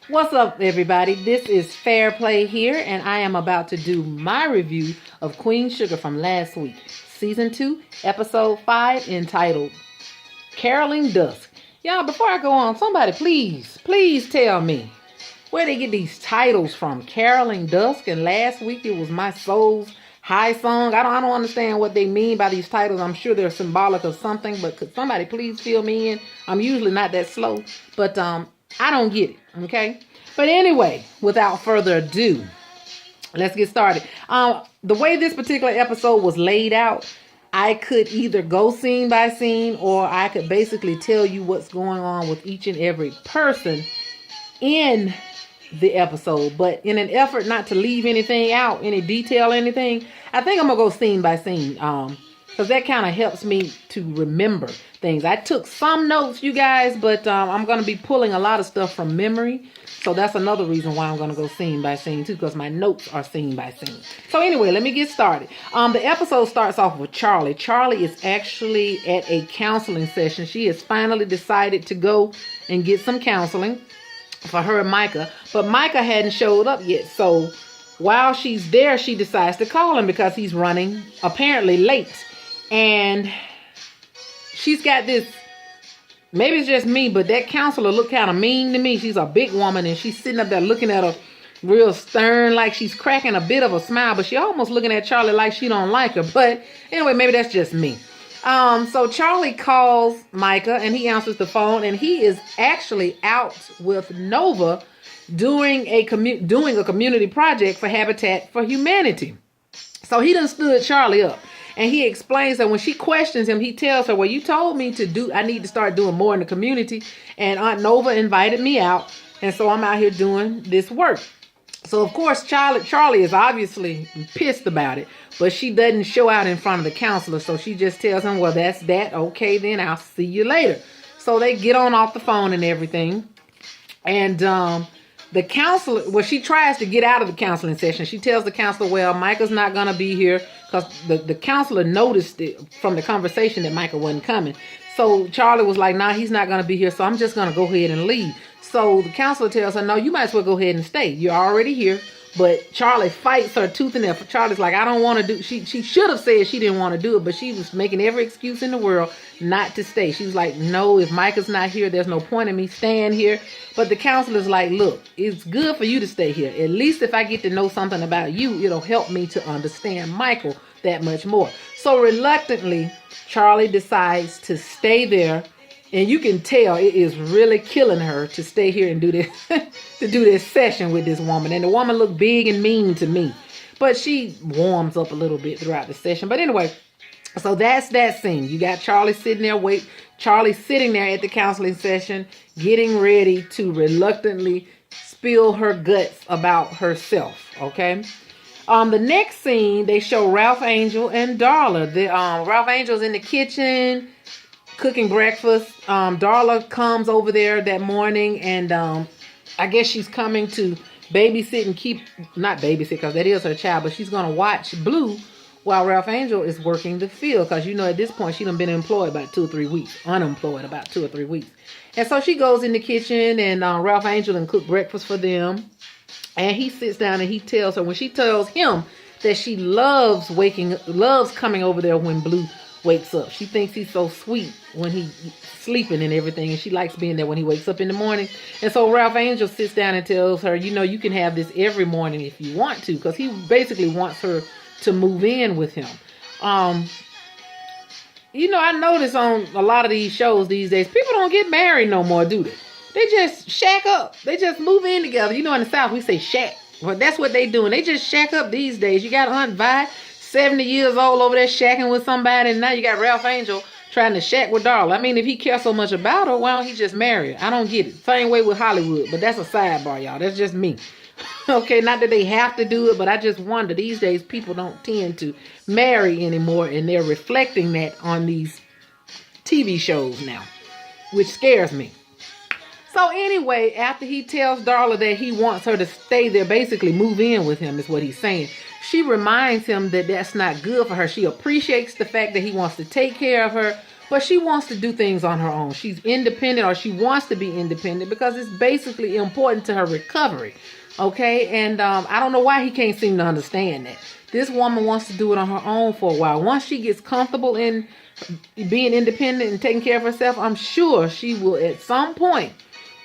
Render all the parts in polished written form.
What's up, everybody? This is Fair Play here, and I am about to do my review of Queen Sugar from last week, Season 2, Episode 5, entitled Caroling Dusk. Y'all, before I go on, somebody please tell me where they get these titles from. Caroling Dusk, and last week it was My Soul's High Song. I don't understand what they mean by these titles. I'm sure they're symbolic of something, but could somebody please fill me in? I'm usually not that slow, but I don't get it, okay? But anyway, without further ado, let's get started. The way this particular episode was laid out, I could either go scene by scene, or I could basically tell you what's going on with each and every person in the episode. But in an effort not to leave anything out, any detail, anything, I think I'm going to go scene by scene. Because that kind of helps me to remember things. I took some notes, you guys, but I'm going to be pulling a lot of stuff from memory. So that's another reason why I'm going to go scene by scene too, because my notes are scene by scene. So anyway, let me get started. The episode starts off with Charley. Charley is actually at a counseling session. She has finally decided to go and get some counseling for her and Micah. But Micah hadn't showed up yet. So while she's there, she decides to call him because he's running apparently late. And she's got this, maybe it's just me, but that counselor looked kind of mean to me. She's a big woman, and she's sitting up there looking at her real stern, like she's cracking a bit of a smile, but she almost looking at Charley like she don't like her. But anyway, maybe that's just me. So Charley calls Micah, and he answers the phone, and he is actually out with Nova doing a community project for Habitat for Humanity. So he done stood Charley up. And he explains that when she questions him, he tells her, well, you told me I need to start doing more in the community. And Aunt Nova invited me out. And so I'm out here doing this work. So, of course, Charley is obviously pissed about it. But she doesn't show out in front of the counselor. So she just tells him, well, that's that. Okay, then I'll see you later. So they get on off the phone and everything. And the counselor, well, she tries to get out of the counseling session. She tells the counselor, well, Micah's not going to be here, because the counselor noticed it from the conversation that Micah wasn't coming. So Charley was like, nah, he's not going to be here, so I'm just going to go ahead and leave. So the counselor tells her, no, you might as well go ahead and stay. You're already here. But Charley fights her tooth and nail. Charley's like, I don't want to do. She should have said she didn't want to do it, but she was making every excuse in the world not to stay. She was like, no, if Micah's not here, there's no point in me staying here. But the counselor's like, look, it's good for you to stay here. At least if I get to know something about you, it'll help me to understand Michael that much more. So reluctantly, Charley decides to stay there. And you can tell it is really killing her to stay here and do this to do this session with this woman. And the woman looked big and mean to me. But she warms up a little bit throughout the session. But anyway, so that's that scene. You got Charley sitting there, Charley sitting there at the counseling session, getting ready to reluctantly spill her guts about herself. Okay. The next scene, they show Ralph Angel and Darla. Ralph Angel's in the kitchen cooking breakfast. Darla comes over there that morning, and I guess she's coming to babysit and not babysit, because that is her child, but she's going to watch Blue while Ralph Angel is working the field, because at this point she done been employed about 2 or 3 weeks, unemployed about 2 or 3 weeks. And so she goes in the kitchen, and Ralph Angel done cook breakfast for them, and he sits down and he tells her, when she tells him that she loves coming over there when Blue wakes up. She thinks he's so sweet when he's sleeping and everything, and she likes being there when he wakes up in the morning. And so Ralph Angel sits down and tells her, you can have this every morning if you want to, because he basically wants her to move in with him. I notice on a lot of these shows these days, people don't get married no more, do they? They just shack up. They just move in together. In the South, we say shack. Well, that's what they doing. They just shack up these days. You got Aunt Vi, 70 years old, over there shacking with somebody, and now you got Ralph Angel trying to shack with Darla. I mean, if he cares so much about her, why don't he just marry her? I don't get it. Same way with Hollywood, but that's a sidebar, y'all. That's just me. Okay, not that they have to do it, but I just wonder, these days people don't tend to marry anymore, and they're reflecting that on these TV shows now, which scares me. So anyway, after he tells Darla that he wants her to stay there, basically move in with him is what he's saying, she reminds him that that's not good for her. She appreciates the fact that he wants to take care of her, but she wants to do things on her own. She's independent, or she wants to be independent, because it's basically important to her recovery. Okay, and I don't know why he can't seem to understand that. This woman wants to do it on her own for a while. Once she gets comfortable in being independent and taking care of herself, I'm sure she will at some point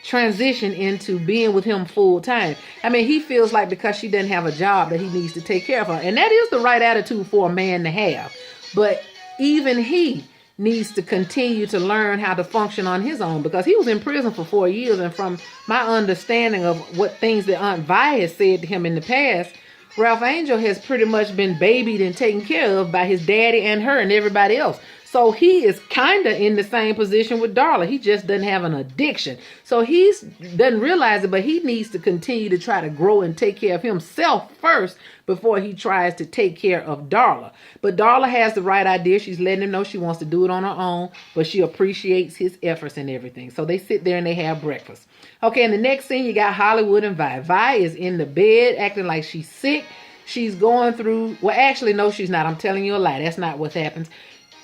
transition into being with him full time. I mean, he feels like because she doesn't have a job that he needs to take care of her. And that is the right attitude for a man to have. But even he needs to continue to learn how to function on his own, because he was in prison for 4 years. And from my understanding of what things that Aunt Vi has said to him in the past, Ralph Angel has pretty much been babied and taken care of by his daddy and her and everybody else. So he is kind of in the same position with Darla. He just doesn't have an addiction. So he doesn't realize it, but he needs to continue to try to grow and take care of himself first before he tries to take care of Darla. But Darla has the right idea. She's letting him know she wants to do it on her own, but she appreciates his efforts and everything. So they sit there and they have breakfast. Okay, in the next scene, you got Hollywood and Vi. Vi is in the bed acting like she's sick. She's going through, well, actually, no, she's not. I'm telling you a lie. That's not what happens.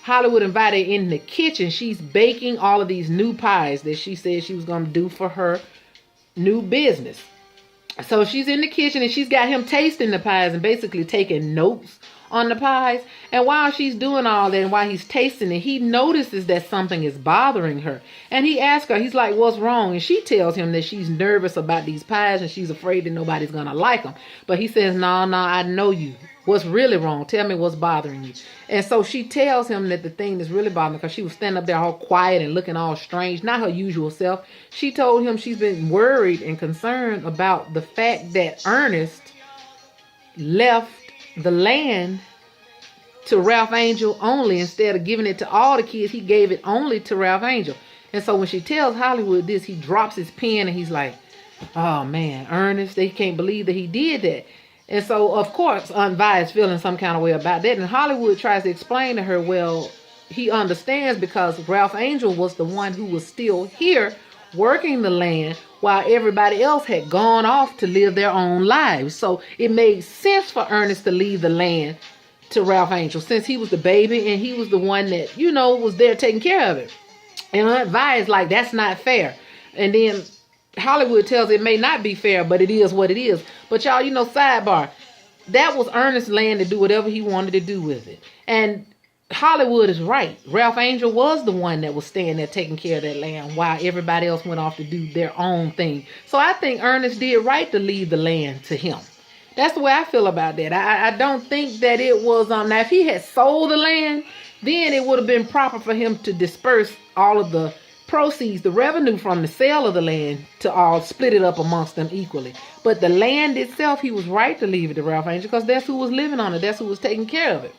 Hollywood and Vi, they're in the kitchen. She's baking all of these new pies that she said she was going to do for her new business. So she's in the kitchen and she's got him tasting the pies and basically taking notes on the pies. And while she's doing all that and while he's tasting it, he notices that something is bothering her. And he asks her, he's like, what's wrong? And she tells him that she's nervous about these pies and she's afraid that nobody's going to like them. But he says, no, I know you. What's really wrong? Tell me what's bothering you. And so she tells him that the thing that's really bothering her, because she was standing up there all quiet and looking all strange, not her usual self. She told him she's been worried and concerned about the fact that Ernest left the land to Ralph Angel only. Instead of giving it to all the kids, he gave it only to Ralph Angel. And so when she tells Hollywood this, he drops his pen and he's like, oh man, Ernest, they can't believe that he did that. And so, of course, Aunt Vi is feeling some kind of way about that. And Hollywood tries to explain to her, well, he understands because Ralph Angel was the one who was still here working the land while everybody else had gone off to live their own lives. So it made sense for Ernest to leave the land to Ralph Angel, since he was the baby and he was the one that, was there taking care of it. And Aunt Vi is like, that's not fair. And then Hollywood tells it may not be fair, but it is what it is. But y'all, sidebar, that was Ernest's land to do whatever he wanted to do with it. And Hollywood is right. Ralph Angel was the one that was staying there taking care of that land while everybody else went off to do their own thing. So I think Ernest did right to leave the land to him. That's the way I feel about that. I don't think that it was, now if he had sold the land, then it would have been proper for him to disperse all of the proceeds, the revenue from the sale of the land, to all split it up amongst them equally. But the land itself, he was right to leave it to Ralph Angel because that's who was living on it. That's who was taking care of it.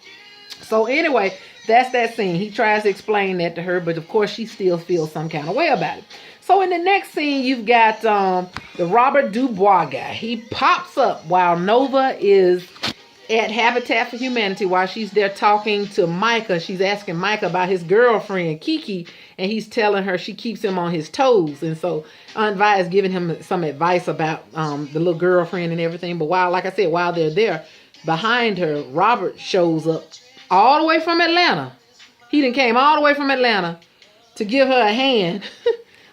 So anyway, that's that scene. He tries to explain that to her, but of course she still feels some kind of way about it. So in the next scene, you've got the Robert DuBois guy. He pops up while Nova is at Habitat for Humanity, while she's there talking to Micah. She's asking Micah about his girlfriend, Kiki, and he's telling her she keeps him on his toes. And so Aunt Vi is giving him some advice about the little girlfriend and everything. But while they're there, behind her, Robert shows up all the way from Atlanta. He done came all the way from Atlanta to give her a hand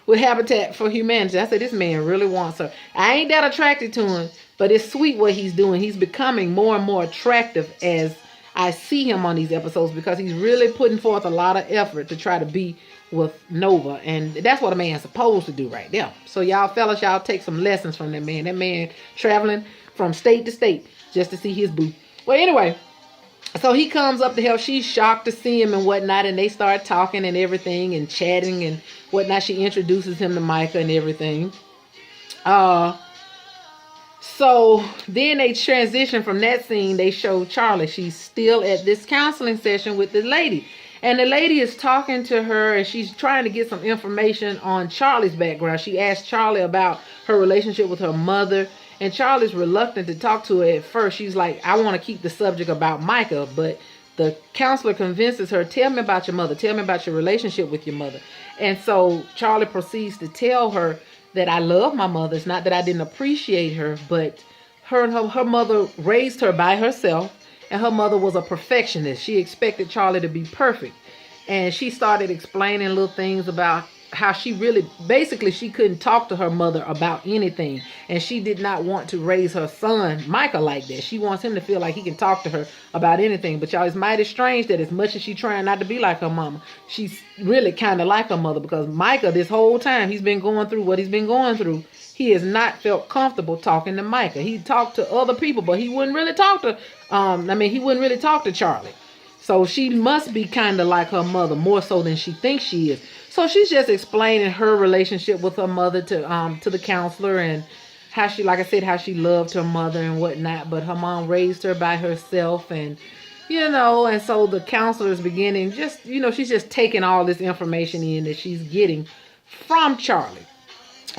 with Habitat for Humanity. I said, this man really wants her. I ain't that attracted to him, but it's sweet what he's doing. He's becoming more and more attractive as I see him on these episodes, because he's really putting forth a lot of effort to try to be with Nova. And that's what a man's supposed to do right there. So y'all fellas, y'all take some lessons from that man. That man traveling from state to state just to see his boo. Well, anyway, so he comes up to help. She's shocked to see him and whatnot, and they start talking and everything and chatting and whatnot. She introduces him to Micah and everything. So then they transition from that scene. They show Charley. She's still at this counseling session with the lady. And the lady is talking to her, and she's trying to get some information on Charley's background. She asked Charley about her relationship with her mother. And Charley's reluctant to talk to her at first. She's like, I want to keep the subject about Micah. But the counselor convinces her, tell me about your mother. Tell me about your relationship with your mother. And so Charley proceeds to tell her that I love my mother. It's not that I didn't appreciate her, but her mother raised her by herself. And her mother was a perfectionist. She expected Charley to be perfect. And she started explaining little things about how she really, basically, she couldn't talk to her mother about anything. And she did not want to raise her son, Micah, like that. She wants him to feel like he can talk to her about anything. But y'all, it's mighty strange that as much as she's trying not to be like her mama, she's really kind of like her mother. Because Micah, this whole time he's been going through what he's been going through, he has not felt comfortable talking to Micah. He talked to other people, but he wouldn't really talk to, he wouldn't really talk to Charley. So she must be kind of like her mother, more so than she thinks she is. So she's just explaining her relationship with her mother to the counselor, and how she, like I said, how she loved her mother and whatnot. But her mom raised her by herself, and and so the counselor is beginning just, she's just taking all this information in that she's getting from Charley.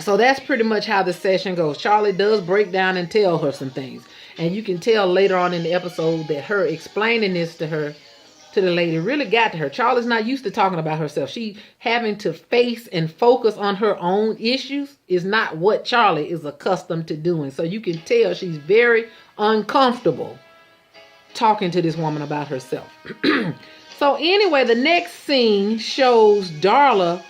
So that's pretty much how the session goes. Charley does break down and tell her some things, and you can tell later on in the episode that her explaining this to the lady really got to her. Charley's not used to talking about herself. She having to face and focus on her own issues is not what Charley is accustomed to doing. So you can tell she's very uncomfortable talking to this woman about herself. So anyway, the next scene shows Darla.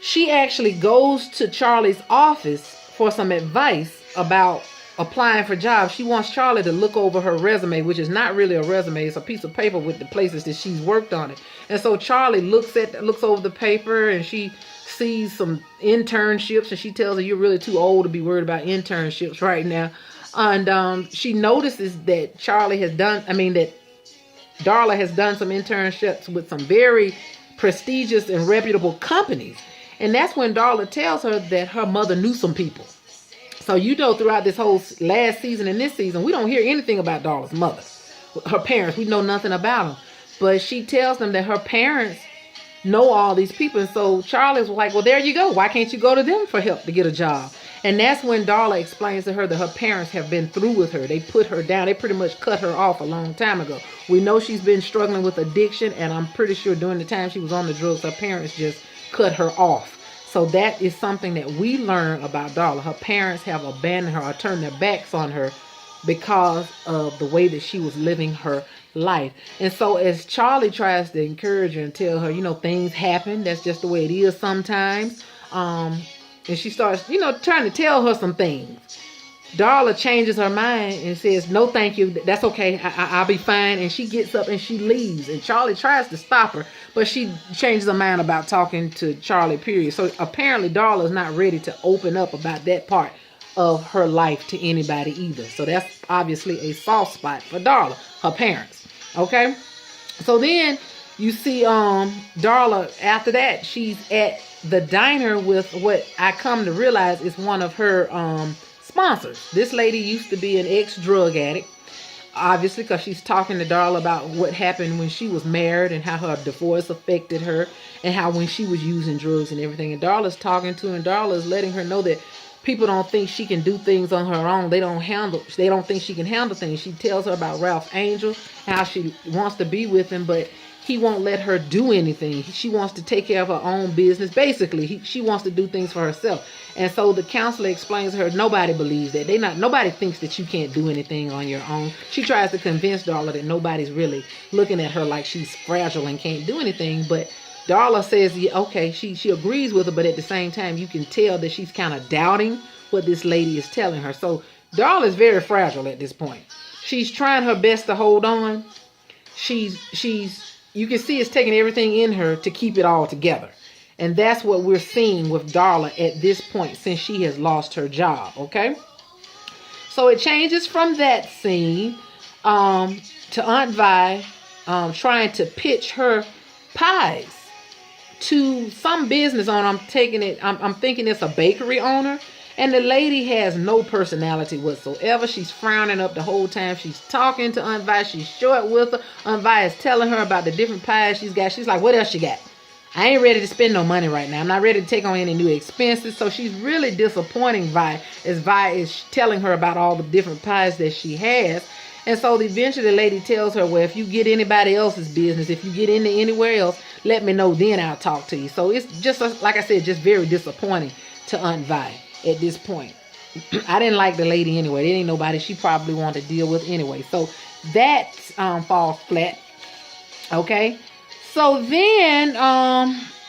She actually goes to Charley's office for some advice about applying for jobs. She wants Charley to look over her resume, which is not really a resume. It's a piece of paper with the places that she's worked on it. And so Charley looks over the paper, and she sees some internships, and she tells her, you're really too old to be worried about internships right now. And she notices that Darla has done some internships with some very prestigious and reputable companies. And that's when Darla tells her that her mother knew some people. So throughout this whole last season and this season, we don't hear anything about Darla's mother. Her parents, we know nothing about them. But she tells them that her parents know all these people. And so Charley's like, well, there you go. Why can't you go to them for help to get a job? And that's when Darla explains to her that her parents have been through with her. They put her down. They pretty much cut her off a long time ago. We know she's been struggling with addiction, and I'm pretty sure during the time she was on the drugs, her parents just cut her off. So that is something that we learn about Darla. Her parents have abandoned her or turned their backs on her because of the way that she was living her life. And so as Charley tries to encourage her and tell her, things happen. That's just the way it is sometimes. And she starts, trying to tell her some things. Darla changes her mind and says, no, thank you. That's okay. I'll be fine. And she gets up and she leaves. And Charley tries to stop her, but she changes her mind about talking to Charley, period. So apparently Darla is not ready to open up about that part of her life to anybody either. So that's obviously a soft spot for Darla, her parents. Okay. So then you see Darla, after that, she's at the diner with what I come to realize is one of her sponsors. This lady used to be an ex-drug addict, obviously, because she's talking to Darla about what happened when she was married and how her divorce affected her and how when she was using drugs and everything. And Darla's talking to her, and Darla is letting her know that people don't think she can do things on her own. They don't think she can handle things. She tells her about Ralph Angel, how she wants to be with him, but he won't let her do anything. She wants to take care of her own business. Basically, she wants to do things for herself. And so the counselor explains to her, nobody believes that. Nobody thinks that you can't do anything on your own. She tries to convince Darla that nobody's really looking at her like she's fragile and can't do anything. But Darla says, yeah, okay, she agrees with her, but at the same time, you can tell that she's kind of doubting what this lady is telling her. So Darla is very fragile at this point. She's trying her best to hold on. You can see it's taking everything in her to keep it all together. And that's what we're seeing with Darla at this point since she has lost her job, okay? So it changes from that scene to Aunt Vi trying to pitch her pies to some business owner. I'm thinking it's a bakery owner. And the lady has no personality whatsoever. She's frowning up the whole time. She's talking to Aunt Vi. She's short with her. Aunt Vi is telling her about the different pies she's got. She's like, what else you got? I ain't ready to spend no money right now. I'm not ready to take on any new expenses. So she's really disappointing Vi, as Vi is telling her about all the different pies that she has. And so eventually the lady tells her, well, if you get anybody else's business, if you get into anywhere else, let me know, then I'll talk to you. So it's just, like I said, just very disappointing to Aunt Vi at this point. I didn't like the lady anyway. There ain't nobody she probably wanted to deal with anyway. So that falls flat. Okay. So then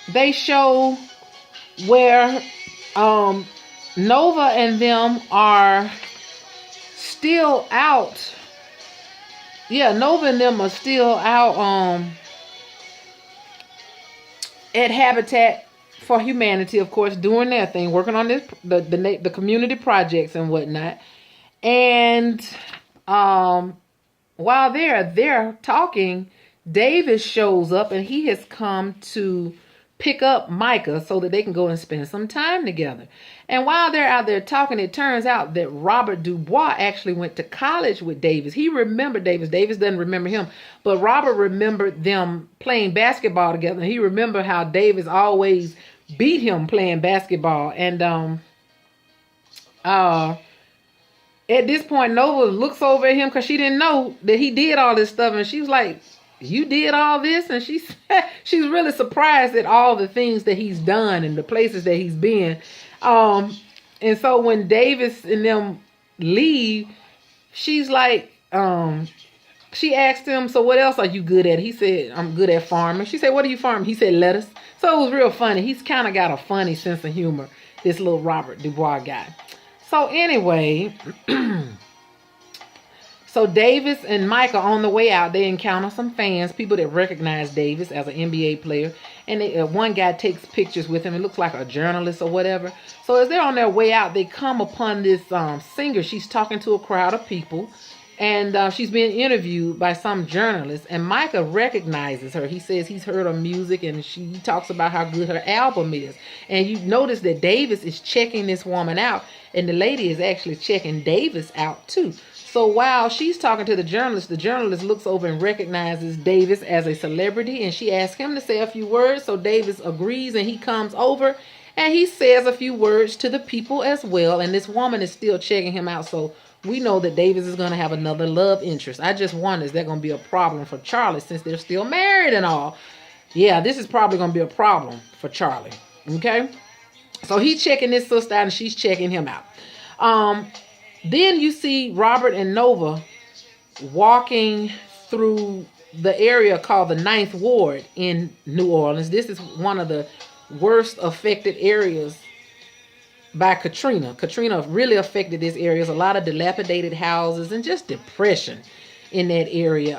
they show where Nova and them are still out. Yeah, Nova and them are still out at Habitat for Humanity, of course, doing their thing, working on this the community projects and whatnot. And while they're talking, Davis shows up, and he has come to pick up Micah so that they can go and spend some time together. And while they're out there talking, it turns out that Robert DuBois actually went to college with Davis. He remembered Davis. Davis doesn't remember him, but Robert remembered them playing basketball together. And he remembered how Davis always beat him playing basketball. And at this point, Nova looks over at him because she didn't know that he did all this stuff, and she was like, "You did all this?" And she's really surprised at all the things that he's done and the places that he's been. And so when Davis and them leave, she's like, she asked him, "So what else are you good at?" He said, "I'm good at farming." She said, "What are you farming?" He said, "Lettuce." So it was real funny. He's kind of got a funny sense of humor, this little Robert DuBois guy. So anyway, so Davis and Micah on the way out, they encounter some fans, people that recognize Davis as an NBA player. And one guy takes pictures with him. It looks like a journalist or whatever. So as they're on their way out, they come upon this singer. She's talking to a crowd of people. And she's being interviewed by some journalist. And Micah recognizes her. He says he's heard her music, and she talks about how good her album is. And you notice that Davis is checking this woman out. And the lady is actually checking Davis out too. So while she's talking to the journalist looks over and recognizes Davis as a celebrity, and she asks him to say a few words. So Davis agrees, and he comes over and he says a few words to the people as well. And this woman is still checking him out. So we know that Davis is going to have another love interest. I just wonder, is that going to be a problem for Charley since they're still married and all? Yeah, this is probably going to be a problem for Charley. Okay? So he's checking this sister out, and she's checking him out. Then you see Robert and Nova walking through the area called the Ninth Ward in New Orleans. This is one of the worst affected areas by Katrina. Katrina really affected this area. There's a lot of dilapidated houses and just depression in that area.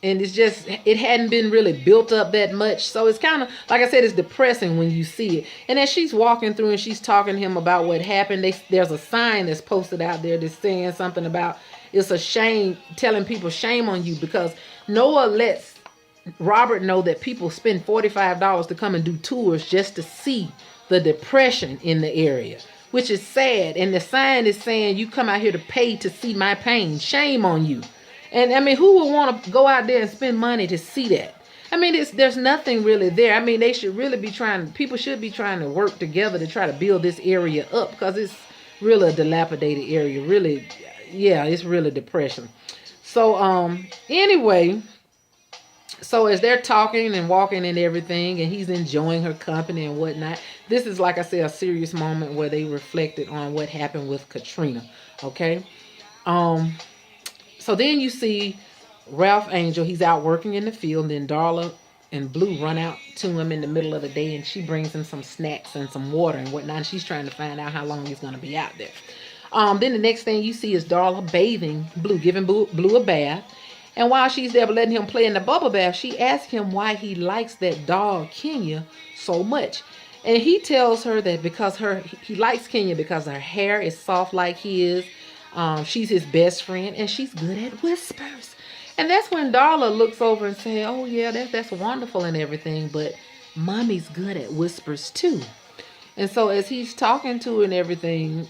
And it's just, it hadn't been really built up that much. So it's kind of, like I said, it's depressing when you see it. And as she's walking through and she's talking to him about what happened, there's a sign that's posted out there that's saying something about, it's a shame, telling people shame on you, because Noah lets Robert know that people spend $45 to come and do tours just to see the depression in the area, which is sad. And the sign is saying, you come out here to pay to see my pain. Shame on you. And I mean, who would want to go out there and spend money to see that? I mean, there's nothing really there. I mean, they should really be people should be trying to work together to try to build this area up, because it's really a dilapidated area. Really, yeah, it's really depression. So, anyway, so as they're talking and walking and everything, and he's enjoying her company and whatnot, this is, like I said, a serious moment where they reflected on what happened with Katrina. Okay. So then you see Ralph Angel. He's out working in the field. And then Darla and Blue run out to him in the middle of the day, and she brings him some snacks and some water and whatnot. And she's trying to find out how long he's going to be out there. Then the next thing you see is Darla bathing Blue, giving Blue a bath. And while she's there letting him play in the bubble bath, she asks him why he likes that dog, Kenya, so much. And he tells her that because he likes Kenya because her hair is soft like his. She's his best friend, and she's good at whispers. And that's when Darla looks over and says, "Oh yeah, that's wonderful and everything, but mommy's good at whispers too." And so as he's talking to her and everything,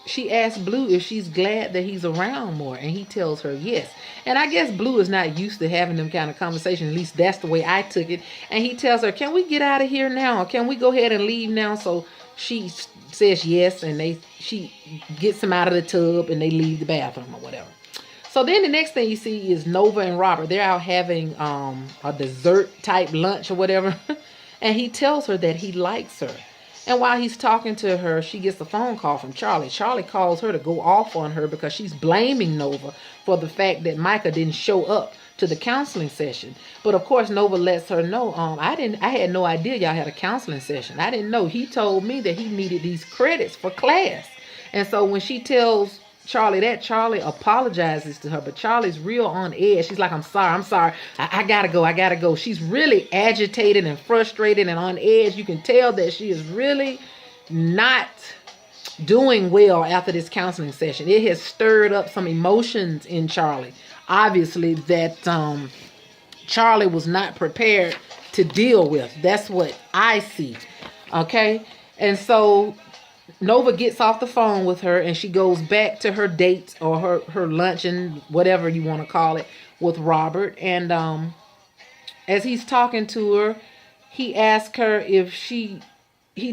she asks Blue if she's glad that he's around more, and he tells her yes. And I guess Blue is not used to having them kind of conversations. At least that's the way I took it. And he tells her, "Can we get out of here now? Or can we go ahead and leave now?" So she says yes, and she gets him out of the tub, and they leave the bathroom or whatever. So then the next thing you see is Nova and Robert. They're out having a dessert type lunch or whatever. And he tells her that he likes her. And while he's talking to her, she gets a phone call from Charley. Charley calls her to go off on her because she's blaming Nova for the fact that Micah didn't show up to the counseling session. But of course, Nova lets her know, I had no idea y'all had a counseling session. I didn't know. He told me that he needed these credits for class. And so when she tells Charley that, Charley apologizes to her, but Charley's real on edge. She's like, I'm sorry. I gotta go. She's really agitated and frustrated and on edge. You can tell that she is really not doing well after this counseling session. It has stirred up some emotions in Charley. Obviously, that Charley was not prepared to deal with. That's what I see. Okay? And so Nova gets off the phone with her and she goes back to her date or her luncheon, whatever you want to call it, with Robert. And as he's talking to her, he asks her if he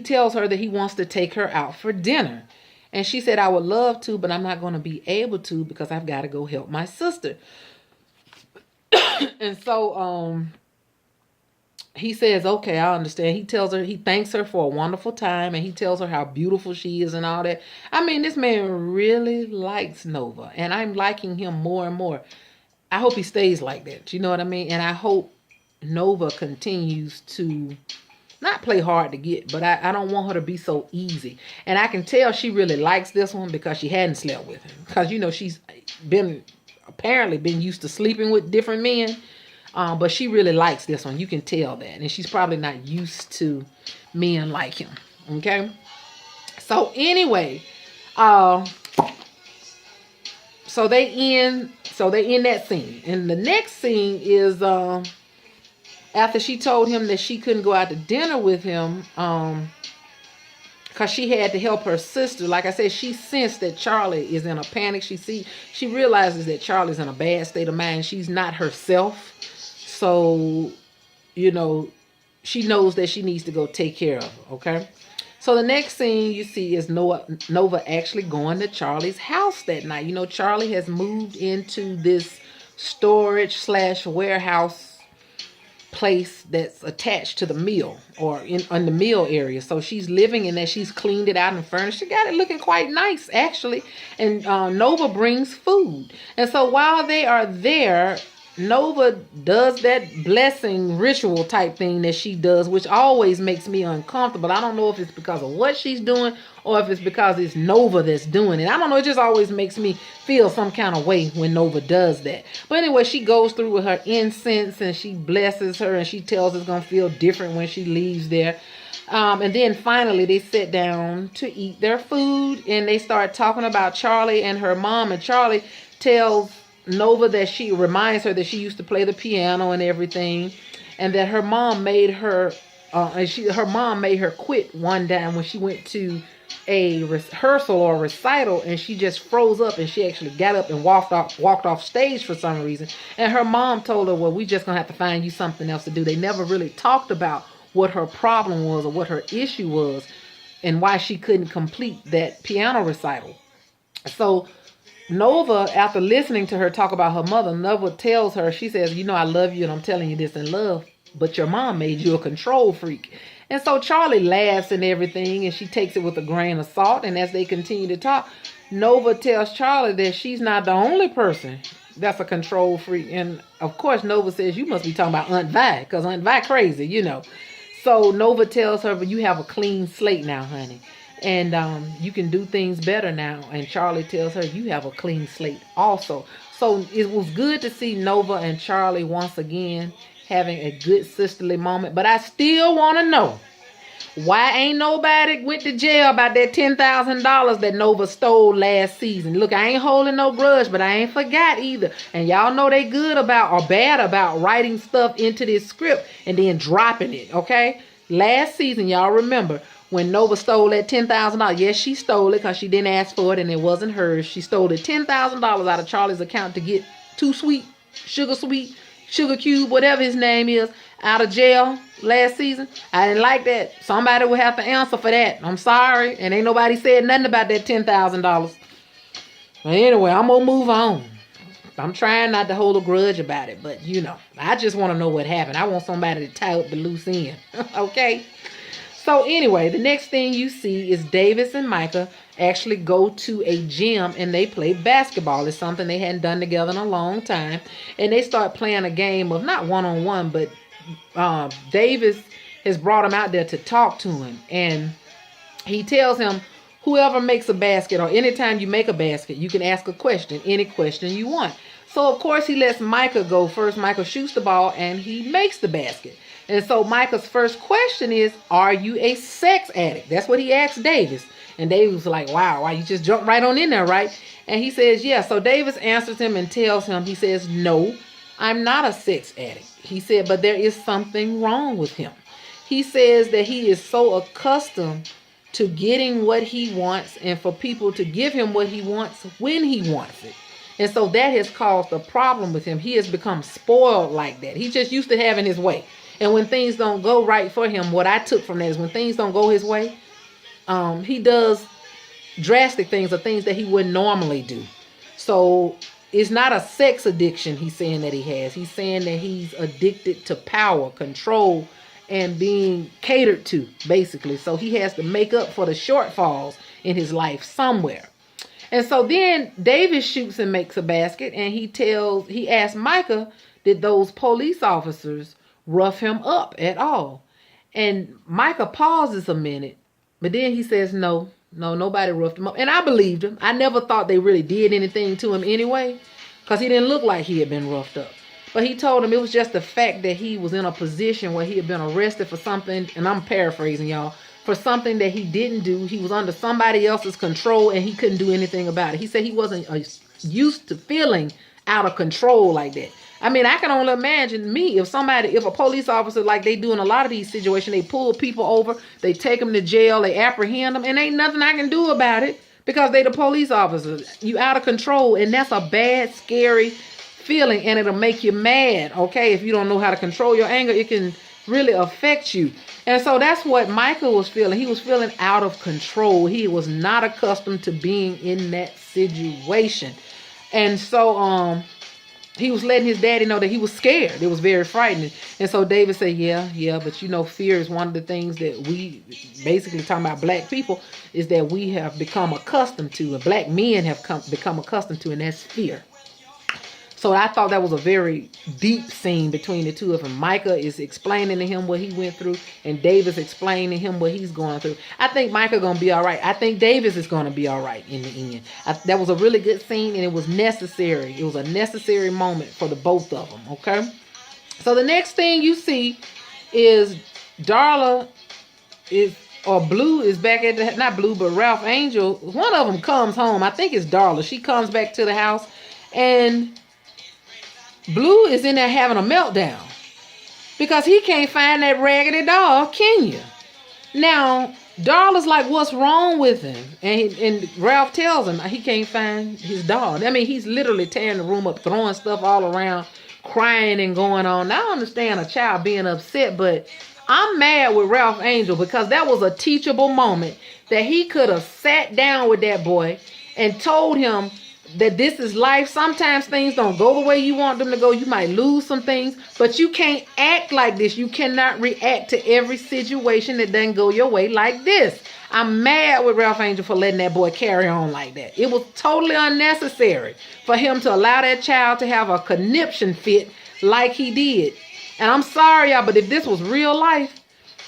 tells her that he wants to take her out for dinner. And she said, I would love to, but I'm not going to be able to because I've got to go help my sister. And so he says, okay, I understand. He tells her, he thanks her for a wonderful time, and he tells her how beautiful she is and all that. I mean, this man really likes Nova, and I'm liking him more and more. I hope he stays like that. You know what I mean? And I hope Nova continues to not play hard to get, but I don't want her to be so easy. And I can tell she really likes this one because she hadn't slept with him. Because, you know, she's apparently been used to sleeping with different men. But she really likes this one. You can tell that. And she's probably not used to men like him. Okay? So anyway, so they end that scene. And the next scene is after she told him that she couldn't go out to dinner with him because she had to help her sister. Like I said, she sensed that Charley is in a panic. She realizes that Charley's in a bad state of mind. She's not herself. So, you know, she knows that she needs to go take care of her, okay? So the next scene you see is Nova actually going to Charley's house that night. You know, Charley has moved into this storage/warehouse place that's attached to the mill or in the mill area. So she's living in there. She's cleaned it out and furnished. She got it looking quite nice, actually. And Nova brings food. And so while they are there, Nova does that blessing ritual type thing that she does, which always makes me uncomfortable. I don't know if it's because of what she's doing or if it's because it's Nova that's doing it. I don't know. It just always makes me feel some kind of way when Nova does that. But anyway, she goes through with her incense and she blesses her and she tells her it's going to feel different when she leaves there. And then finally they sit down to eat their food and they start talking about Charley and her mom. And Charley tells Nova that she reminds her that she used to play the piano and everything, and that her mom made her quit one time when she went to a rehearsal or a recital, and she just froze up and she actually got up and walked off stage for some reason. And her mom told her, well, we just gonna have to find you something else to do. They never really talked about what her problem was or what her issue was and why she couldn't complete that piano recital. So Nova, after listening to her talk about her mother, Nova tells her, she says, you know, I love you and I'm telling you this in love, but your mom made you a control freak. And so Charley laughs and everything, and she takes it with a grain of salt. And as they continue to talk, Nova tells Charley that she's not the only person that's a control freak. And of course, Nova says, you must be talking about Aunt Vi, because Aunt Vi crazy, you know. So Nova tells her, but you have a clean slate now, honey. And you can do things better now. And Charley tells her, you have a clean slate also. So it was good to see Nova and Charley once again having a good sisterly moment. But I still want to know, why ain't nobody went to jail about that $10,000 that Nova stole last season? Look, I ain't holding no grudge, but I ain't forgot either. And y'all know they good about or bad about writing stuff into this script and then dropping it, okay? Last season, y'all remember, when Nova stole that $10,000, yes, she stole it because she didn't ask for it and it wasn't hers. She stole the $10,000 out of Charley's account to get Sugar Cube, whatever his name is, out of jail last season. I didn't like that. Somebody will have to answer for that. I'm sorry. And ain't nobody said nothing about that $10,000. But anyway, I'm going to move on. I'm trying not to hold a grudge about it, but you know, I just want to know what happened. I want somebody to tie up the loose end. Okay? So anyway, the next thing you see is Davis and Micah, actually go to a gym and they play basketball. It's something they hadn't done together in a long time. And they start playing a game of not one-on-one, but Davis has brought him out there to talk to him. And he tells him, whoever makes a basket, or anytime you make a basket, you can ask a question, any question you want. So, of course, he lets Micah go first. Micah shoots the ball, and he makes the basket. And so Micah's first question is, are you a sex addict? That's what he asked Davis. And Davis was like, wow, why you just jumped right on in there, right? And he says, yeah. So Davis answers him and tells him, he says, no, I'm not a sex addict. He said, but there is something wrong with him. He says that he is so accustomed to getting what he wants and for people to give him what he wants when he wants it. And so that has caused a problem with him. He has become spoiled like that. He's just used to having his way. And when things don't go right for him, what I took from that is when things don't go his way, he does drastic things or things that he wouldn't normally do. So it's not a sex addiction he's saying that he has. He's saying that he's addicted to power, control, and being catered to, basically. So he has to make up for the shortfalls in his life somewhere. And so then Davis shoots and makes a basket, and he asks Micah, did those police officers rough him up at all? And Micah pauses a minute, but then he says, no, nobody roughed him up. And I believed him. I never thought they really did anything to him anyway, because he didn't look like he had been roughed up. But he told him it was just the fact that he was in a position where he had been arrested for something, and I'm paraphrasing, y'all, for something that he didn't do. He was under somebody else's control, and he couldn't do anything about it. He said he wasn't used to feeling out of control like that. I mean, I can only imagine me, if a police officer, like they do in a lot of these situations, they pull people over, they take them to jail, they apprehend them, and ain't nothing I can do about it because they the police officers. You out of control, and that's a bad, scary feeling, and it'll make you mad, okay? If you don't know how to control your anger, it can really affect you. And so that's what Micah was feeling. He was feeling out of control. He was not accustomed to being in that situation. And so he was letting his daddy know that he was scared. It was very frightening. And so David said, yeah, but fear is one of the things that we, basically talking about black people, is that we have become accustomed to, and black men have become accustomed to, and that's fear. So I thought that was a very deep scene between the two of them. Micah is explaining to him what he went through, and Davis explaining to him what he's going through. I think Micah going to be all right. I think Davis is going to be all right in the end. That was a really good scene, and it was necessary. It was a necessary moment for the both of them, okay? So the next thing you see is Darla Blue is back at not Blue, but Ralph Angel. One of them comes home. I think it's Darla. She comes back to the house, and Blue is in there having a meltdown because he can't find that raggedy dog, Kenya. Now, Darla's like, what's wrong with him? And Ralph tells him he can't find his dog. I mean, he's literally tearing the room up, throwing stuff all around, crying and going on. Now, I understand a child being upset, but I'm mad with Ralph Angel because that was a teachable moment that he could have sat down with that boy and told him that this is life. Sometimes things don't go the way you want them to go. You might lose some things, but you can't act like this. You cannot react to every situation that doesn't go your way like this. I'm mad with Ralph Angel for letting that boy carry on like that. It was totally unnecessary for him to allow that child to have a conniption fit like he did. And I'm sorry, y'all, but if this was real life,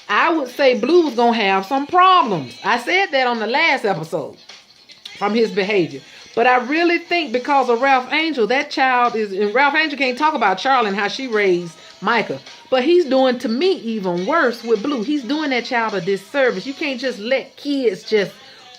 I would say Blue was going to have some problems. I said that on the last episode from his behavior. But I really think because of Ralph Angel, that child is, and Ralph Angel can't talk about Charley and how she raised Micah, but he's doing to me even worse with Blue. He's doing that child a disservice. You can't just let kids just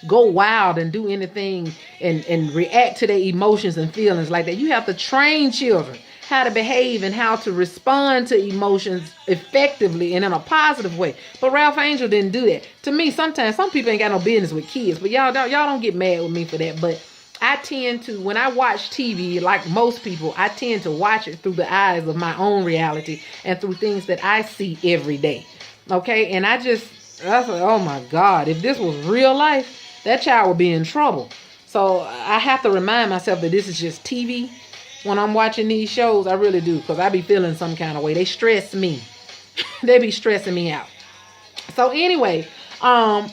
go wild and do anything and react to their emotions and feelings like that. You have to train children how to behave and how to respond to emotions effectively and in a positive way. But Ralph Angel didn't do that. To me, sometimes some people ain't got no business with kids, but y'all don't get mad with me for that. But I tend to, when I watch TV, like most people, I tend to watch it through the eyes of my own reality and through things that I see every day. Okay? And I was like, oh my God, if this was real life, that child would be in trouble. So I have to remind myself that this is just TV. When I'm watching these shows, I really do, because I be feeling some kind of way. They stress me. They be stressing me out. So anyway, while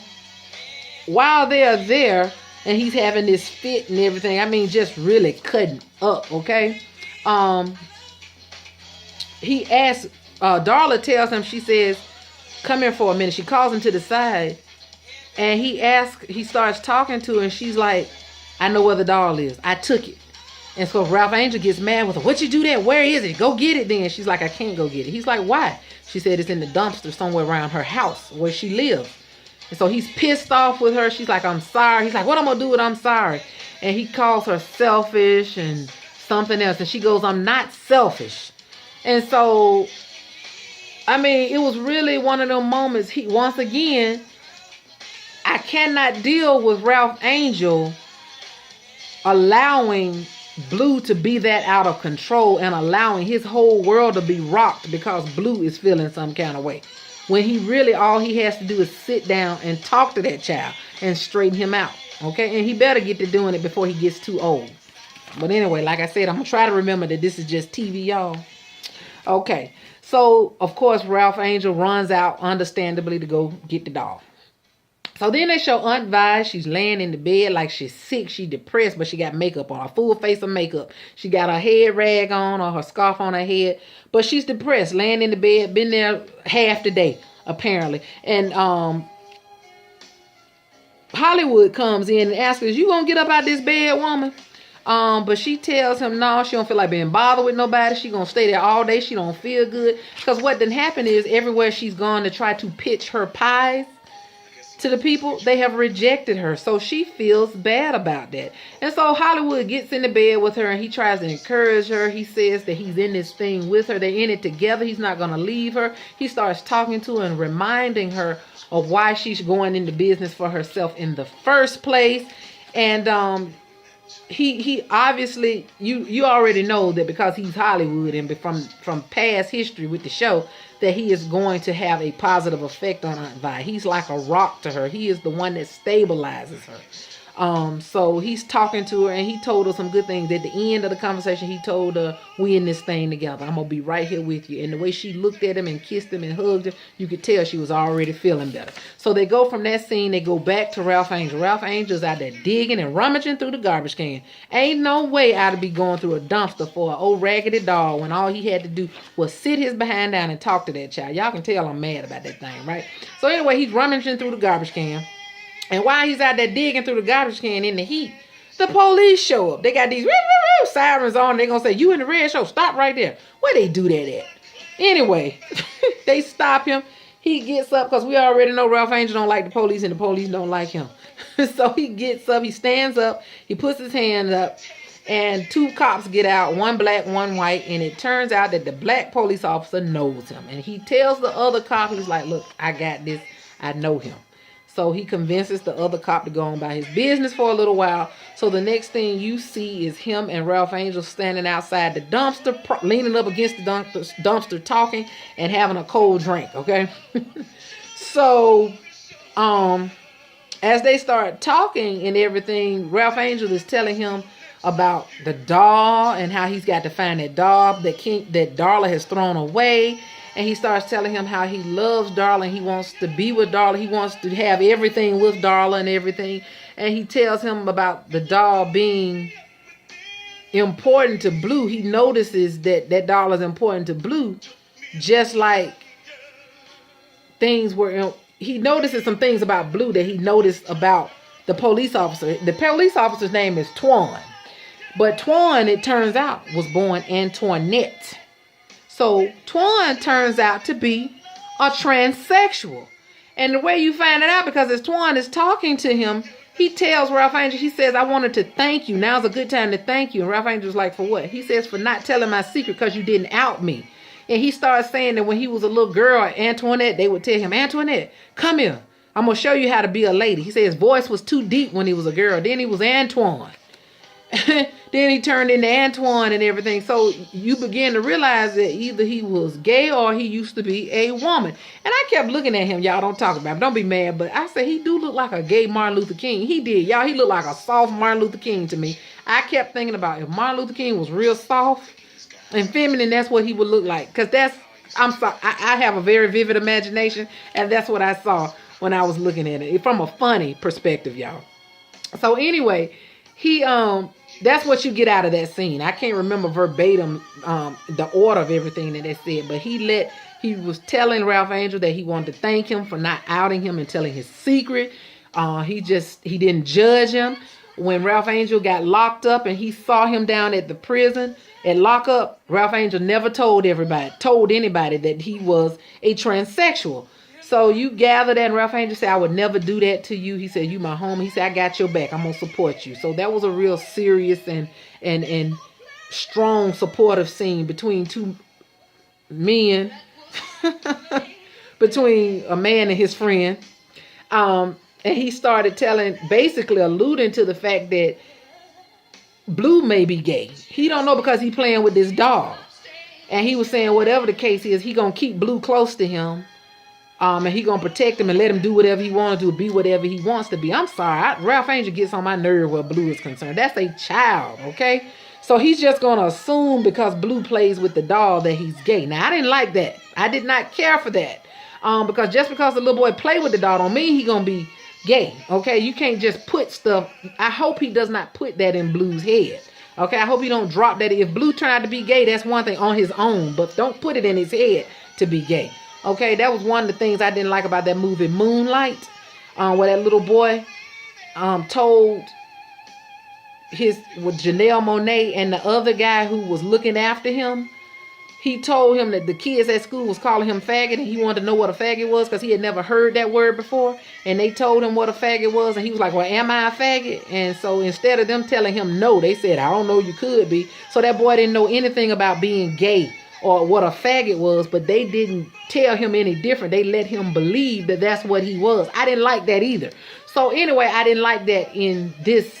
they're there, and he's having this fit and everything. I mean, just really cutting up, okay? He asks, Darla tells him, she says, come here for a minute. She calls him to the side, and he starts talking to her, and she's like, I know where the doll is. I took it. And so Ralph Angel gets mad with her. What you do that? Where is it? Go get it then. She's like, I can't go get it. He's like, why? She said it's in the dumpster somewhere around her house where she lives. And so he's pissed off with her. She's like, I'm sorry. He's like, what I'm going to do with I'm sorry? And he calls her selfish and something else. And she goes, I'm not selfish. And so, I mean, it was really one of them moments. Once again, I cannot deal with Ralph Angel allowing Blue to be that out of control and allowing his whole world to be rocked because Blue is feeling some kind of way. When he really, all he has to do is sit down and talk to that child and straighten him out. Okay? And he better get to doing it before he gets too old. But anyway, like I said, I'm going to try to remember that this is just TV, y'all. Okay. So, of course, Ralph Angel runs out, understandably, to go get the doll. So then they show Aunt Vi. She's laying in the bed like she's sick. She's depressed, but she got makeup on. A full face of makeup. She got her head rag on or her scarf on her head. But she's depressed, laying in the bed. Been there half the day, apparently. And Hollywood comes in and asks her, is you going to get up out of this bed, woman? But she tells him no, she don't feel like being bothered with nobody. She gonna stay there all day. She don't feel good. Because what done happened is everywhere she's gone to try to pitch her pies to the people, they have rejected her. So she feels bad about that. And so Hollywood gets in the bed with her and he tries to encourage her. He says that he's in this thing with her. They're in it together. He's not going to leave her. He starts talking to her and reminding her of why she's going into business for herself in the first place. And he obviously, you already know that because he's Hollywood and from past history with the show, that he is going to have a positive effect on Aunt Vi. He's like a rock to her. He is the one that stabilizes her. So he's talking to her and he told her some good things. At the end of the conversation, he told her, we in this thing together. I'm going to be right here with you. And the way she looked at him and kissed him and hugged him, you could tell she was already feeling better. So they go from that scene, they go back to Ralph Angel. Ralph Angel's out there digging and rummaging through the garbage can. Ain't no way I'd be going through a dumpster for an old raggedy doll when all he had to do was sit his behind down and talk to that child. Y'all can tell I'm mad about that thing, right? So anyway, he's rummaging through the garbage can. And while he's out there digging through the garbage can in the heat, the police show up. They got these sirens on. They're going to say, you in the red show, stop right there. Where they do that at? Anyway, they stop him. He gets up because we already know Ralph Angel don't like the police and the police don't like him. So he gets up, he stands up, he puts his hand up, and two cops get out, one black, one white, and it turns out that the black police officer knows him. And he tells the other cop, he's like, look, I got this. I know him. So he convinces the other cop to go on about his business for a little while. So the next thing you see is him and Ralph Angel standing outside the dumpster, leaning up against the dumpster, talking and having a cold drink, okay? So, as they start talking and everything, Ralph Angel is telling him about the doll and how he's got to find that doll that Darla has thrown away. And he starts telling him how he loves Darla and he wants to be with Darla. He wants to have everything with Darla and everything. And he tells him about the doll being important to Blue. He notices that doll is important to Blue, just like things were. He notices some things about Blue that he noticed about the police officer. The police officer's name is Twan. But Twan, it turns out, was born Antoinette. So Twan turns out to be a transsexual. And the way you find it out, because as Twan is talking to him, he tells Ralph Angel, he says, I wanted to thank you. Now's a good time to thank you. And Ralph Angel's like, for what? He says, for not telling my secret because you didn't out me. And he starts saying that when he was a little girl, Antoinette, they would tell him, Antoinette, come here. I'm going to show you how to be a lady. He said his voice was too deep when he was a girl. Then he was Antoine. Then he turned into Antoine and everything. So you begin to realize that either he was gay or he used to be a woman. And I kept looking at him. Y'all don't talk about him. Don't be mad. But I said he do look like a gay Martin Luther King. He did. Y'all, he looked like a soft Martin Luther King to me. I kept thinking about if Martin Luther King was real soft and feminine, that's what he would look like. Because I'm sorry, I have a very vivid imagination. And that's what I saw when I was looking at it. From a funny perspective, y'all. So anyway, he that's what you get out of that scene. I can't remember verbatim the order of everything that they said, but he was telling Ralph Angel that he wanted to thank him for not outing him and telling his secret. He didn't judge him. When Ralph Angel got locked up and he saw him down at the prison at lockup, Ralph Angel never told anybody that he was a transsexual. So you gather that, and Ralph Angel said, I would never do that to you. He said, you my homie. He said, I got your back. I'm going to support you. So that was a real serious and strong supportive scene between two men, between a man and his friend. And he started basically alluding to the fact that Blue may be gay. He don't know because he playing with this dog. And he was saying whatever the case is, he going to keep Blue close to him. And he going to protect him and let him do whatever he wants to do, be whatever he wants to be. I'm sorry. Ralph Angel gets on my nerve where Blue is concerned. That's a child, okay? So he's just going to assume because Blue plays with the dog that he's gay. Now, I didn't like that. I did not care for that. Because just because the little boy play with the dog don't mean he going to be gay, okay? You can't just put stuff. I hope he does not put that in Blue's head, okay? I hope he don't drop that. If Blue turned out to be gay, that's one thing on his own, but don't put it in his head to be gay, okay? That was one of the things I didn't like about that movie Moonlight, where that little boy told with Janelle Monáe and the other guy who was looking after him. He told him that the kids at school was calling him faggot, and he wanted to know what a faggot was because he had never heard that word before. And they told him what a faggot was, and he was like, well, am I a faggot? And so instead of them telling him no, they said, I don't know, you could be. So that boy didn't know anything about being gay or what a faggot was, but they didn't tell him any different. They let him believe that that's what he was. I didn't like that either. So anyway, I didn't like that in this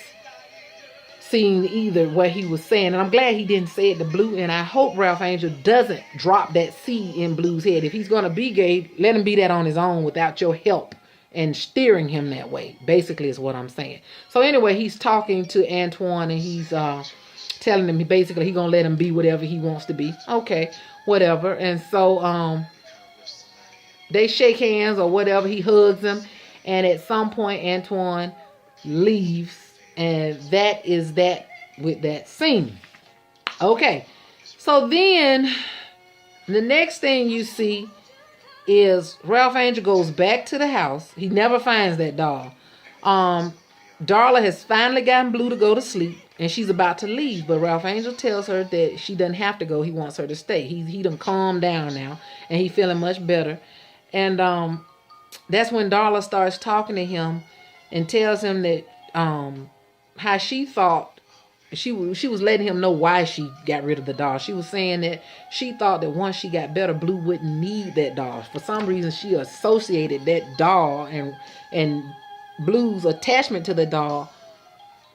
scene either, what he was saying, and I'm glad he didn't say it to Blue, and I hope Ralph Angel doesn't drop that seed in Blue's head. If he's going to be gay, let him be that on his own without your help and steering him that way, basically is what I'm saying. So anyway, he's talking to Antoine, and he's telling him basically he's going to let him be whatever he wants to be. Okay, whatever. And so they shake hands or whatever. He hugs him, and at some point Antoine leaves. And that is that with that scene. Okay. So then the next thing you see is Ralph Angel goes back to the house. He never finds that doll. Darla has finally gotten Blue to go to sleep, and she's about to leave. But Ralph Angel tells her that she doesn't have to go. He wants her to stay. He done calmed down now, and he feeling much better. And that's when Darla starts talking to him and tells him that how she thought she was letting him know why she got rid of the doll. She was saying that she thought that once she got better, Blue wouldn't need that doll. For some reason, she associated that doll and Blue's attachment to the doll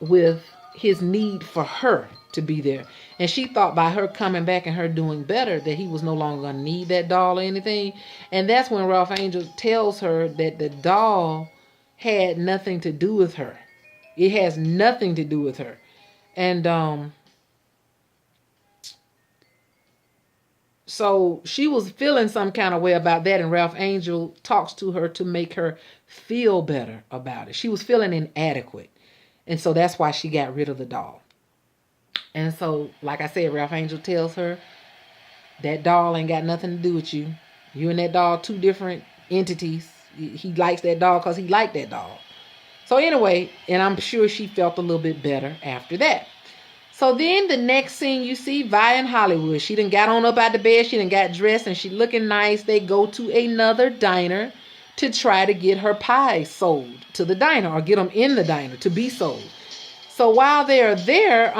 with his need for her to be there. And she thought by her coming back and her doing better that he was no longer going to need that doll or anything. And that's when Ralph Angel tells her that the doll had nothing to do with her. It has nothing to do with her. And so she was feeling some kind of way about that, and Ralph Angel talks to her to make her feel better about it. She was feeling inadequate, and so that's why she got rid of the doll. And so, like I said, Ralph Angel tells her that doll ain't got nothing to do with you. You and that doll, two different entities. He likes that doll because he liked that doll. So anyway, and I'm sure she felt a little bit better after that. So then the next scene you see, Vi in Hollywood. She done got on up out the bed. She done got dressed and she looking nice. They go to another diner to try to get her pies sold to the diner or get them in the diner to be sold. So while they're there,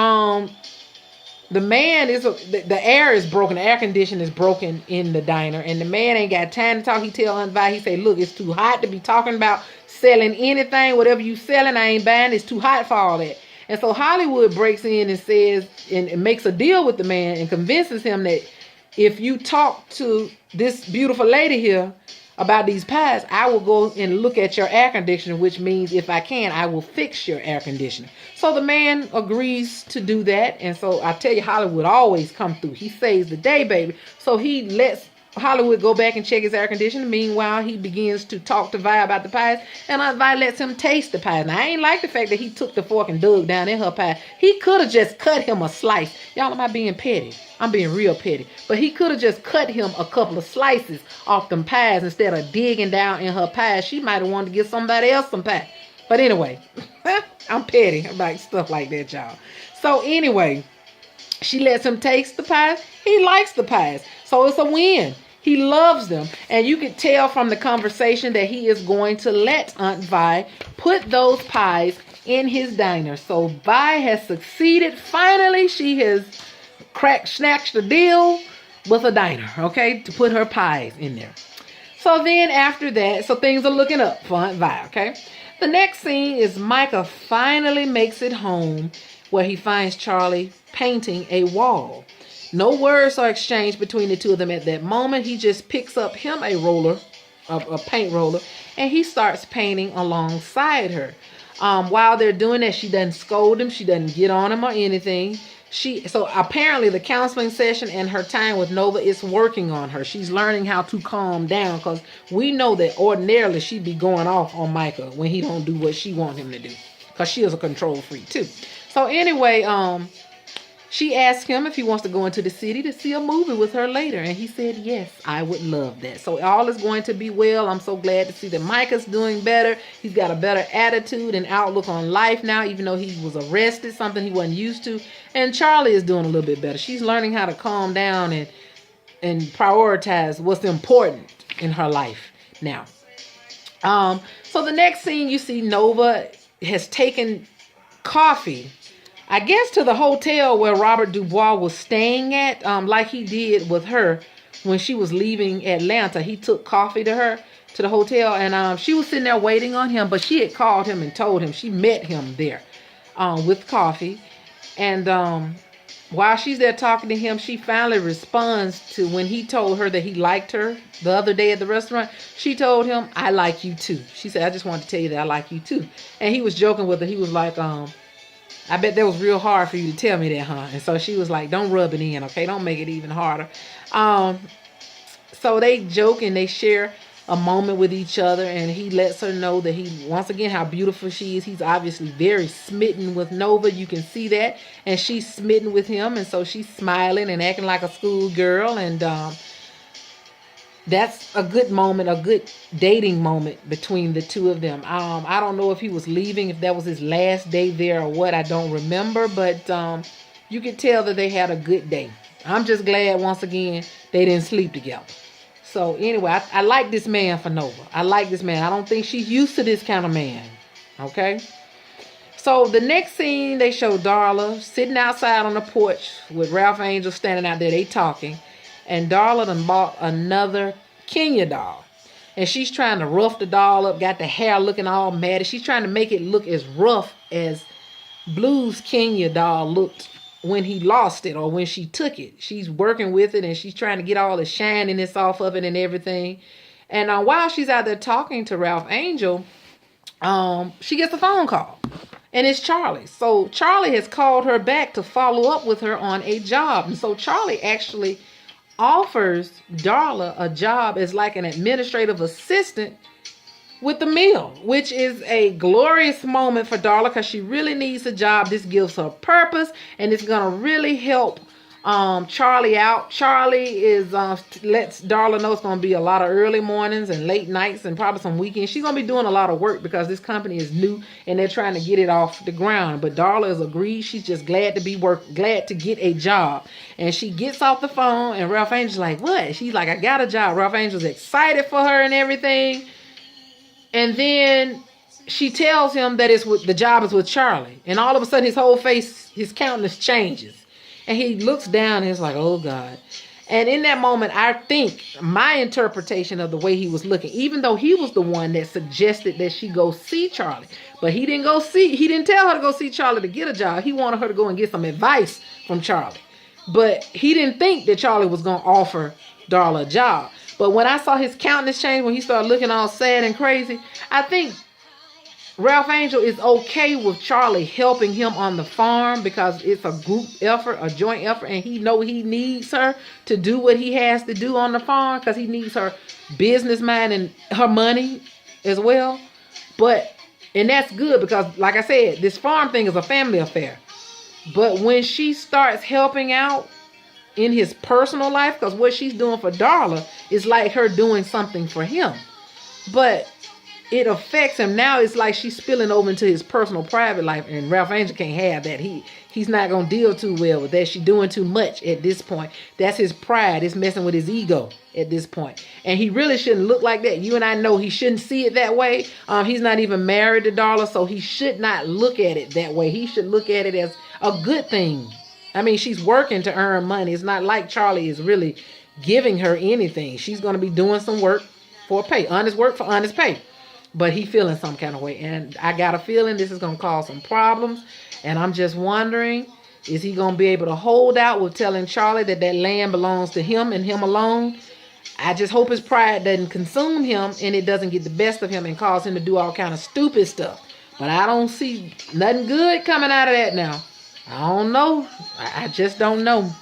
the air is broken. The air conditioner is broken in the diner, and the man ain't got time to talk. He tell Aunt Vi, he say, look, it's too hot to be talking about selling anything. Whatever you selling, I ain't buying. It's too hot for all that. And so Hollywood breaks in and says, and makes a deal with the man and convinces him that if you talk to this beautiful lady here about these pies, I will go and look at your air conditioner, which means if I can, I will fix your air conditioner. So the man agrees to do that. And so I tell you, Hollywood always come through. He saves the day, baby. So he lets Hollywood go back and check his air conditioning. Meanwhile, he begins to talk to Vi about the pies, and Aunt Vi lets him taste the pies. Now, I ain't like the fact that he took the fork and dug down in her pie. He could have just cut him a slice. Y'all, am I being petty? I'm being real petty. But he could have just cut him a couple of slices off them pies instead of digging down in her pies. She might have wanted to give somebody else some pie. But anyway, I'm petty about stuff like that, y'all. So anyway, she lets him taste the pies. He likes the pies. So it's a win. He loves them. And you can tell from the conversation that he is going to let Aunt Vi put those pies in his diner. So Vi has succeeded. Finally, she has snatched the deal with a diner, okay, to put her pies in there. So then after that, so things are looking up for Aunt Vi, okay? The next scene is Micah finally makes it home where he finds Charley painting a wall. No words are exchanged between the two of them at that moment. He just picks up him a roller, a paint roller, and he starts painting alongside her. While they're doing that, she doesn't scold him. She doesn't get on him or anything. So apparently the counseling session and her time with Nova is working on her. She's learning how to calm down, because we know that ordinarily she'd be going off on Micah when he don't do what she wants him to do, because she is a control freak too. So anyway, she asked him if he wants to go into the city to see a movie with her later. And he said, yes, I would love that. So all is going to be well. I'm so glad to see that Micah's doing better. He's got a better attitude and outlook on life now, even though he was arrested, something he wasn't used to. And Charley is doing a little bit better. She's learning how to calm down and prioritize what's important in her life now. So the next scene, you see Nova has taken coffee, I guess, to the hotel where Robert DuBois was staying at, like he did with her when she was leaving Atlanta. He took coffee to her to the hotel, and she was sitting there waiting on him, but she had called him and told him she met him there with coffee. And while she's there talking to him, she finally responds to when he told her that he liked her the other day at the restaurant. She told him, I like you too. She said, I just wanted to tell you that I like you too. And he was joking with her. He was like, I bet that was real hard for you to tell me that, huh? And so she was like, don't rub it in, okay? Don't make it even harder. So they joke and they share a moment with each other, and he lets her know that once again, how beautiful she is. He's obviously very smitten with Nova. You can see that. And she's smitten with him, and so she's smiling and acting like a schoolgirl, and that's a good moment, a good dating moment between the two of them. I don't know if he was leaving, if that was his last day there or what. I don't remember, but you could tell that they had a good day. I'm just glad, once again, they didn't sleep together. So anyway, I like this man for Nova. I like this man. I don't think she's used to this kind of man. Okay? So the next scene, they show Darla sitting outside on the porch with Ralph Angel standing out there. They talking. And Darla done bought another Kenya doll. And she's trying to rough the doll up, got the hair looking all matted. She's trying to make it look as rough as Blue's Kenya doll looked when he lost it or when she took it. She's working with it, and she's trying to get all the shininess off of it and everything. And while she's out there talking to Ralph Angel, she gets a phone call. And it's Charley. So Charley has called her back to follow up with her on a job. And so Charley actually offers Darla a job as like an administrative assistant with the mill, which is a glorious moment for Darla because she really needs a job. This gives her purpose, and it's going to really help Charley out. Charley is lets Darla know it's going to be a lot of early mornings and late nights and probably some weekends. She's going to be doing a lot of work because this company is new and they're trying to get it off the ground. But Darla is agreed. She's just glad to get a job. And she gets off the phone, and Ralph Angel's like, what? She's like, I got a job. Ralph Angel's excited for her and everything. And then she tells him that the job is with Charley. And all of a sudden his whole face, his countenance changes. And he looks down and he's like, oh God. And in that moment, I think my interpretation of the way he was looking, even though he was the one that suggested that she go see Charley, but he didn't tell her to go see Charley to get a job. He wanted her to go and get some advice from Charley. But he didn't think that Charley was going to offer Darla a job. But when I saw his countenance change, when he started looking all sad and crazy, I think Ralph Angel is okay with Charley helping him on the farm because it's a group effort, a joint effort, and he know he needs her to do what he has to do on the farm because he needs her business mind and her money as well. And that's good because, like I said, this farm thing is a family affair. But when she starts helping out in his personal life, because what she's doing for Darla is like her doing something for him. But it affects him. Now it's like she's spilling over into his personal private life, and Ralph Angel can't have that. He's not going to deal too well with that. She's doing too much at this point. That's his pride. It's messing with his ego at this point. And he really shouldn't look like that. You and I know he shouldn't see it that way. He's not even married to Darla, so he should not look at it that way. He should look at it as a good thing. I mean, she's working to earn money. It's not like Charley is really giving her anything. She's going to be doing some work for pay. Honest work for honest pay. But he feeling some kind of way. And I got a feeling this is going to cause some problems. And I'm just wondering, is he going to be able to hold out with telling Charley that that land belongs to him and him alone? I just hope his pride doesn't consume him and it doesn't get the best of him and cause him to do all kind of stupid stuff. But I don't see nothing good coming out of that now. I don't know. I just don't know.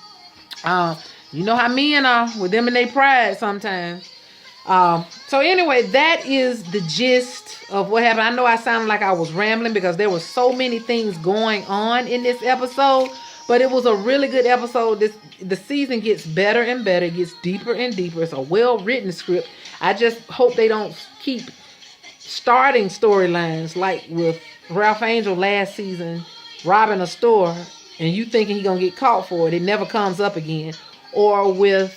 You know how men are with them and their pride sometimes. So anyway, that is the gist of what happened. I know I sounded like I was rambling because there were so many things going on in this episode, but it was a really good episode. The season gets better and better. It gets deeper and deeper. It's a well-written script. I just hope they don't keep starting storylines like with Ralph Angel last season robbing a store and you thinking he's going to get caught for it. It never comes up again. Or with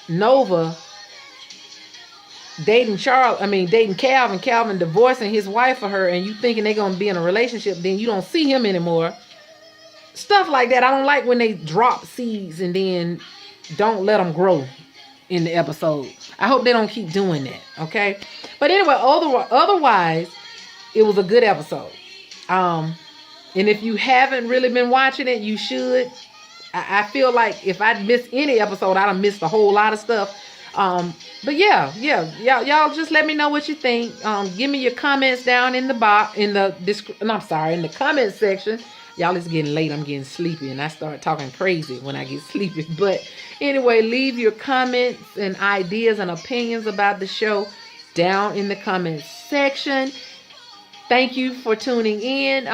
Nova dating Calvin, Calvin divorcing his wife for her, and you thinking they're going to be in a relationship, then you don't see him anymore. Stuff like that. I don't like when they drop seeds and then don't let them grow in the episode. I hope they don't keep doing that, okay? But anyway, otherwise, it was a good episode. And if you haven't really been watching it, you should. I feel like if I miss any episode, I'd have missed a whole lot of stuff. But yeah, y'all just let me know what you think. Give me your comments down in the comment section. Y'all, it's getting late. I'm getting sleepy, and I start talking crazy when I get sleepy. But anyway, leave your comments and ideas and opinions about the show down in the comments section. Thank you for tuning in.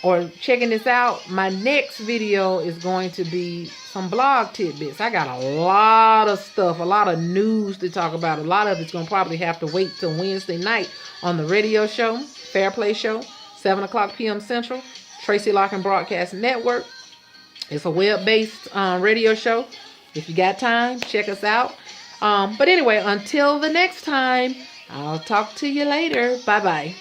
Or checking this out. My next video is going to be some blog tidbits. I got a lot of stuff, a lot of news to talk about. A lot of it's going to probably have to wait till Wednesday night on the radio show, Fair Play Show, 7 o'clock p.m. Central, Tracy Larkin Broadcast Network. It's a web-based radio show. If you got time, check us out. But anyway, until the next time, I'll talk to you later. Bye-bye.